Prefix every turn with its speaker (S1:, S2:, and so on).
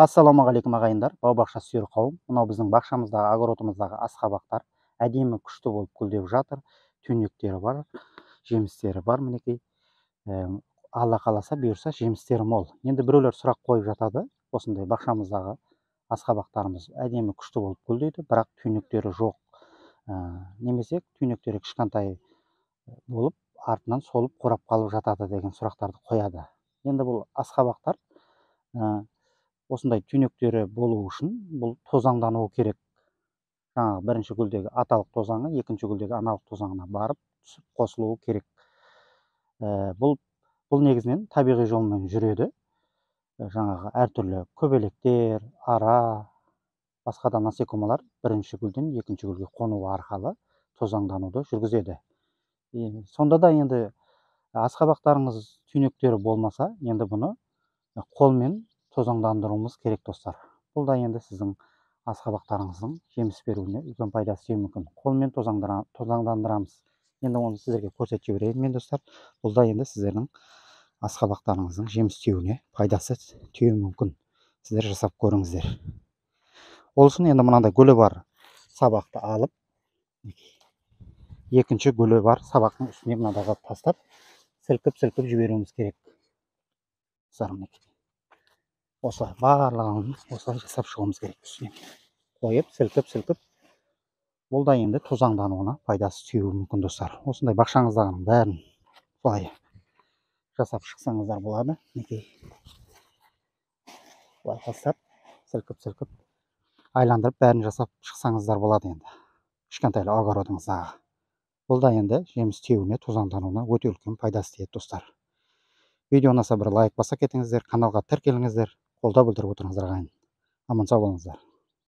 S1: Ассалаумағалейкум ағайындар, бау-бақша сүйер қауым. Мынау біздің бақшамыздағы, огородымыздағы асқабақтар әдемі күшті болып гүлдеп жатыр. Түйнектері бар, жемістері бар мінекей. Алла қаласа, бұйырса жемістері мол. Енді біреулер сұрақ қойып жатады. Осындай бақшамыздағы асқабақтарымыз әдемі күшті болып гүлдейді, бірақ түйнектері жоқ. Немесе түйнектері кішкентай болып, артынан солып қурап қалып жатады деген сұрақтарды қояды. Енді бұл асқабақтар осындай түйнектері болу үшін бұл тозаңдануы керек. Жаңағы бірінші гүлдегі аталық тозаңы екінші гүлдегі аналық тозаңына барып түсіп қосылуы керек. Бұл негізінен табиғи жолмен жүреді. Жаңағы әртүрлі көбелектер, ара, басқа да насекомалар бірінші гүлден екінші гүлге қонуы арқылы тозаңдануды жүргізеді. Сонда да енді асқабақтарыңыз түйнектері болмаса, енді бұны қолмен тозаңдандыруымыз керек достар. Бұл да енді сіздің асқабақтарыңыздың жеміс беруіне үлкен пайдасы тиюі мүмкін. Қолмен тозаңдандырамыз. Енді оны сіздерге көрсетіп жіберейін мен достар. Бұл да енді сіздердің асқабақтарыңыздың жеміс тиюіне пайдасы тиюі мүмкін. Сіздер жасап көріңіздер. Ол үшін енді мынандай гүлі бар сабақты алып, екінші гүлі бар сабақтың үстіне мынадағы тастап, сілкіп жіберуіміз керек. Осылай барлығын осылай жасап шығуымыз керек. Үстіне қойып, сілкіп, бұл да енді тозаңдануына пайдасы тиюі мүмкін достар. Осындай бақшаңыздағының бәрін солай жасап шықсаңыздар болады. Солай тастап, сілкіп, айландырып бәрін жасап шықсаңыздар болады енді. Кішкентайлы огородыңыздағы. Бұл да енді жеміс тиюіне, тозаңдануына өте үлкен пайдасы тиеді достар. Видео ұнаса бір лайк баса кетіңіздер, каналға тіркеліңіздер, қолдау білдіріп отырыңыздар ағайын. Аман сау болыңыздар.